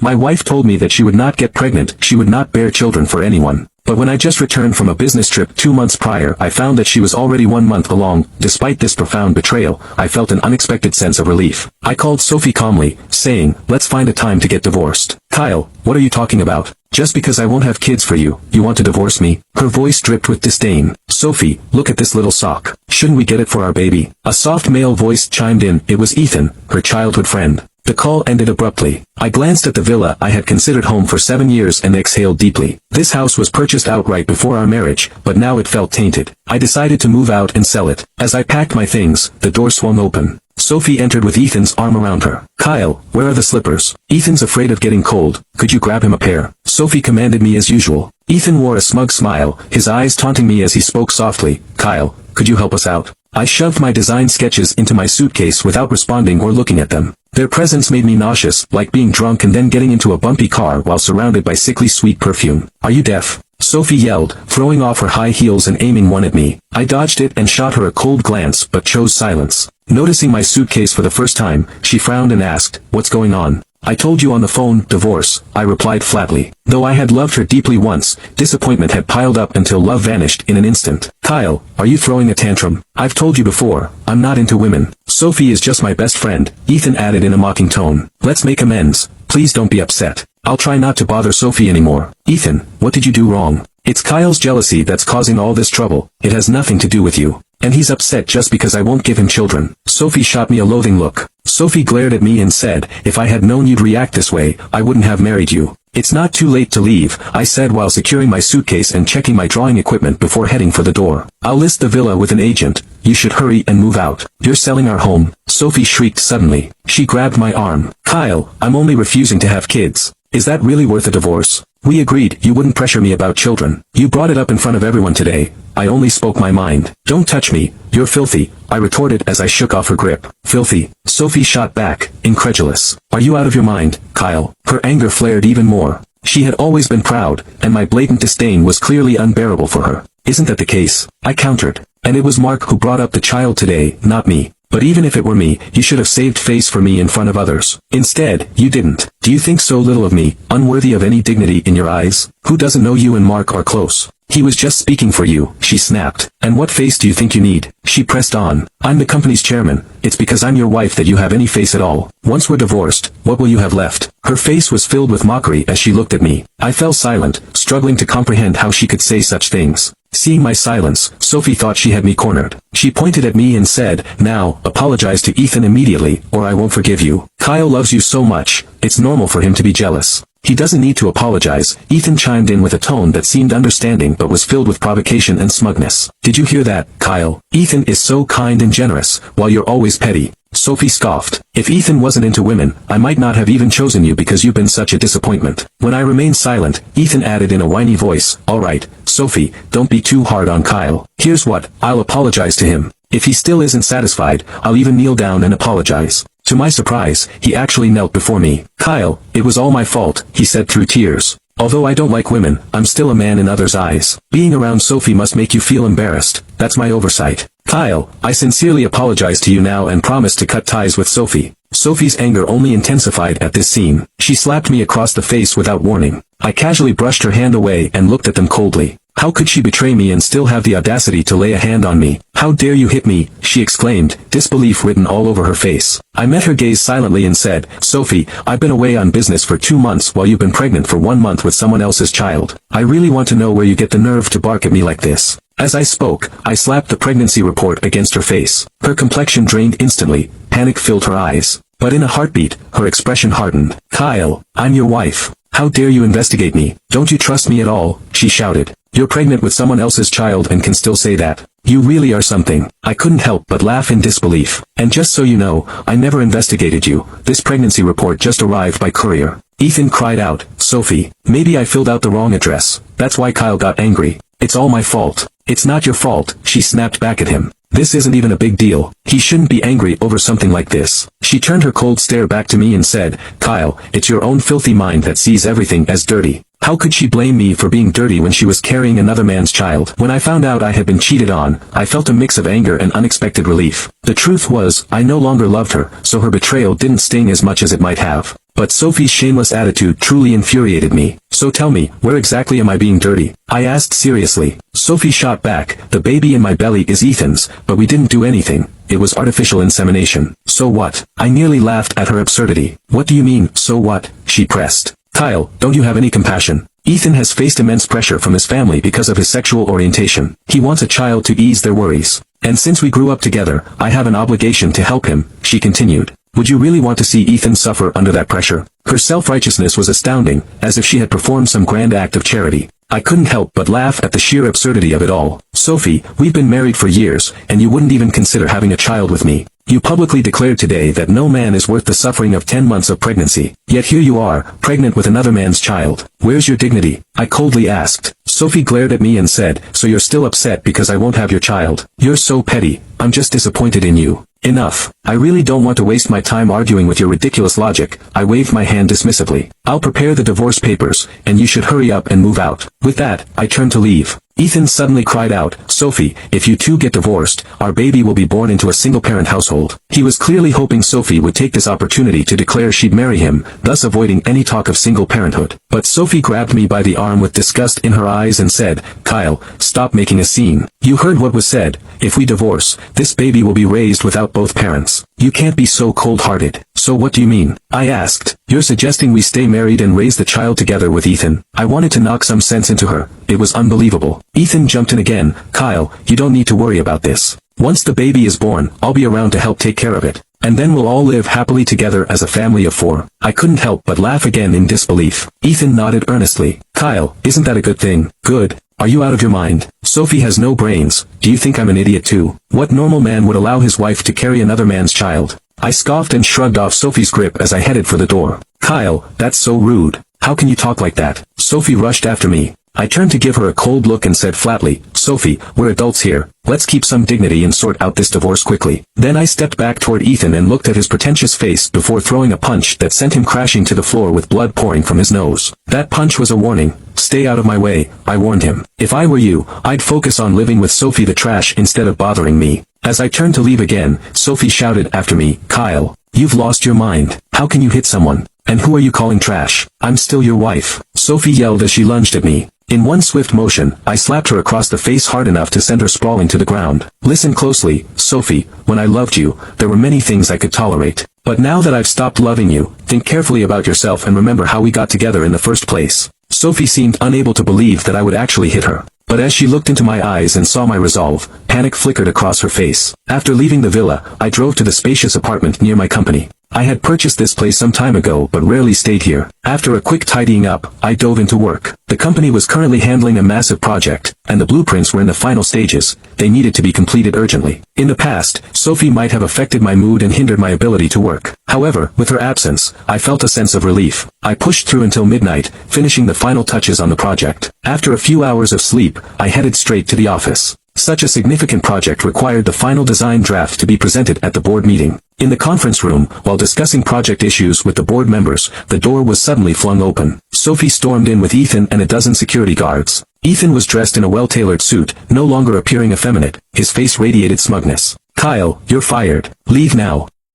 My wife told me that she would not get pregnant, she would not bear children for anyone. But when I just returned from a business trip 2 months prior, I found that she was already 1 month along. Despite this profound betrayal, I felt an unexpected sense of relief. I called Sophie calmly, saying, let's find a time to get divorced. Kyle, what are you talking about? Just because I won't have kids for you, you want to divorce me? Her voice dripped with disdain. Sophie, look at this little sock. Shouldn't we get it for our baby? A soft male voice chimed in. It was Ethan, her childhood friend. The call ended abruptly. I glanced at the villa I had considered home for 7 years and exhaled deeply. This house was purchased outright before our marriage, but now it felt tainted. I decided to move out and sell it. As I packed my things, the door swung open. Sophie entered with Ethan's arm around her. Kyle, where are the slippers? Ethan's afraid of getting cold. Could you grab him a pair? Sophie commanded me as usual. Ethan wore a smug smile, his eyes taunting me as he spoke softly. Kyle, could you help us out? I shoved my design sketches into my suitcase without responding or looking at them. Their presence made me nauseous, like being drunk and then getting into a bumpy car while surrounded by sickly sweet perfume. Are you deaf? Sophie yelled, throwing off her high heels and aiming one at me. I dodged it and shot her a cold glance but chose silence. Noticing my suitcase for the first time, she frowned and asked, what's going on? I told you on the phone, divorce, I replied flatly. Though I had loved her deeply once, disappointment had piled up until love vanished in an instant. Kyle, are you throwing a tantrum? I've told you before, I'm not into women. Sophie is just my best friend, Ethan added in a mocking tone. Let's make amends. Please don't be upset. I'll try not to bother Sophie anymore. Ethan, what did you do wrong? It's Kyle's jealousy that's causing all this trouble. It has nothing to do with you. And he's upset just because I won't give him children. Sophie shot me a loathing look. Sophie glared at me and said, if I had known you'd react this way, I wouldn't have married you. It's not too late to leave, I said while securing my suitcase and checking my drawing equipment before heading for the door. I'll list the villa with an agent. You should hurry and move out. You're selling our home. Sophie shrieked suddenly. She grabbed my arm. Kyle, I'm only refusing to have kids. Is that really worth a divorce? We agreed you wouldn't pressure me about children. You brought it up in front of everyone today. I only spoke my mind. Don't touch me. You're filthy, I retorted as I shook off her grip. Filthy? Sophie shot back, incredulous. Are you out of your mind, Kyle? Her anger flared even more. She had always been proud, and my blatant disdain was clearly unbearable for her. Isn't that the case? I countered. And it was Mark who brought up the child today, not me. But even if it were me, you should have saved face for me in front of others. Instead, you didn't. Do you think so little of me, unworthy of any dignity in your eyes? Who doesn't know you and Mark are close? He was just speaking for you, she snapped. And what face do you think you need? She pressed on. I'm the company's chairman. It's because I'm your wife that you have any face at all. Once we're divorced, what will you have left? Her face was filled with mockery as she looked at me. I fell silent, struggling to comprehend how she could say such things. Seeing my silence, Sophie thought she had me cornered. She pointed at me and said, now, apologize to Ethan immediately, or I won't forgive you. Kyle loves you so much, it's normal for him to be jealous. He doesn't need to apologize, Ethan chimed in with a tone that seemed understanding but was filled with provocation and smugness. Did you hear that, Kyle? Ethan is so kind and generous, while you're always petty. Sophie scoffed. If Ethan wasn't into women, I might not have even chosen you because you've been such a disappointment. When I remained silent, Ethan added in a whiny voice, alright, Sophie, don't be too hard on Kyle. Here's what, I'll apologize to him. If he still isn't satisfied, I'll even kneel down and apologize. To my surprise, he actually knelt before me. Kyle, it was all my fault, he said through tears. Although I don't like women, I'm still a man in others' eyes. Being around Sophie must make you feel embarrassed. That's my oversight. Kyle, I sincerely apologize to you now and promise to cut ties with Sophie. Sophie's anger only intensified at this scene. She slapped me across the face without warning. I casually brushed her hand away and looked at them coldly. How could she betray me and still have the audacity to lay a hand on me? How dare you hit me, she exclaimed, disbelief written all over her face. I met her gaze silently and said, Sophie, I've been away on business for 2 months while you've been pregnant for 1 month with someone else's child. I really want to know where you get the nerve to bark at me like this. As I spoke, I slapped the pregnancy report against her face. Her complexion drained instantly, panic filled her eyes. But in a heartbeat, her expression hardened. Kyle, I'm your wife. How dare you investigate me? Don't you trust me at all? She shouted. You're pregnant with someone else's child and can still say that. You really are something. I couldn't help but laugh in disbelief. And just so you know, I never investigated you. This pregnancy report just arrived by courier. Ethan cried out, Sophie, maybe I filled out the wrong address. That's why Kyle got angry. It's all my fault. It's not your fault, she snapped back at him. This isn't even a big deal. He shouldn't be angry over something like this. She turned her cold stare back to me and said, Kyle, it's your own filthy mind that sees everything as dirty. How could she blame me for being dirty when she was carrying another man's child? When I found out I had been cheated on, I felt a mix of anger and unexpected relief. The truth was, I no longer loved her, so her betrayal didn't sting as much as it might have. but Sophie's shameless attitude truly infuriated me. So tell me, where exactly am I being dirty? I asked seriously. Sophie shot back, the baby in my belly is Ethan's, but we didn't do anything. It was artificial insemination. So what? I nearly laughed at her absurdity. What do you mean, so what? She pressed. Kyle, don't you have any compassion? Ethan has faced immense pressure from his family because of his sexual orientation. He wants a child to ease their worries. And since we grew up together, I have an obligation to help him, she continued. Would you really want to see Ethan suffer under that pressure? Her self-righteousness was astounding, as if she had performed some grand act of charity. I couldn't help but laugh at the sheer absurdity of it all. Sophie, we've been married for years, and you wouldn't even consider having a child with me. You publicly declared today that no man is worth the suffering of 10 months of pregnancy. Yet here you are, pregnant with another man's child. Where's your dignity? I coldly asked. Sophie glared at me and said, so you're still upset because I won't have your child. You're so petty. I'm just disappointed in you. Enough. I really don't want to waste my time arguing with your ridiculous logic. I waved my hand dismissively. I'll prepare the divorce papers, and you should hurry up and move out. With that, I turned to leave. Ethan suddenly cried out, Sophie, if you two get divorced, our baby will be born into a single-parent household. He was clearly hoping Sophie would take this opportunity to declare she'd marry him, thus avoiding any talk of single parenthood. But Sophie grabbed me by the arm with disgust in her eyes and said, Kyle, stop making a scene. You heard what was said. If we divorce, this baby will be raised without both parents. You can't be so cold-hearted. So what do you mean? I asked. You're suggesting we stay married and raise the child together with Ethan. I wanted to knock some sense into her. It was unbelievable. Ethan jumped in again. Kyle, you don't need to worry about this. Once the baby is born, I'll be around to help take care of it. And then we'll all live happily together as a family of 4. I couldn't help but laugh again in disbelief. Ethan nodded earnestly. Kyle, isn't that a good thing? Good. Are you out of your mind? Sophie has no brains. Do you think I'm an idiot too? What normal man would allow his wife to carry another man's child? I scoffed and shrugged off Sophie's grip as I headed for the door. Kyle, that's so rude. How can you talk like that? Sophie rushed after me. I turned to give her a cold look and said flatly, Sophie, we're adults here. Let's keep some dignity and sort out this divorce quickly. Then I stepped back toward Ethan and looked at his pretentious face before throwing a punch that sent him crashing to the floor with blood pouring from his nose. That punch was a warning. Stay out of my way, I warned him. If I were you, I'd focus on living with Sophie the trash instead of bothering me. As I turned to leave again, Sophie shouted after me, Kyle, you've lost your mind. How can you hit someone? And who are you calling trash? I'm still your wife. Sophie yelled as she lunged at me. In one swift motion, I slapped her across the face hard enough to send her sprawling to the ground. Listen closely, Sophie, when I loved you, there were many things I could tolerate. But now that I've stopped loving you, think carefully about yourself and remember how we got together in the first place. Sophie seemed unable to believe that I would actually hit her. But as she looked into my eyes and saw my resolve, panic flickered across her face. After leaving the villa, I drove to the spacious apartment near my company. I had purchased this place some time ago but rarely stayed here. After a quick tidying up, I dove into work. The company was currently handling a massive project, and the blueprints were in the final stages. They needed to be completed urgently. In the past, Sophie might have affected my mood and hindered my ability to work. However, with her absence, I felt a sense of relief. I pushed through until midnight, finishing the final touches on the project. After a few hours of sleep, I headed straight to the office. Such a significant project required the final design draft to be presented at the board meeting. In the conference room, while discussing project issues with the board members, the door was suddenly flung open. Sophie stormed in with Ethan and a dozen security guards. Ethan was dressed in a well-tailored suit, no longer appearing effeminate. His face radiated smugness. Kyle, you're fired. Leave now.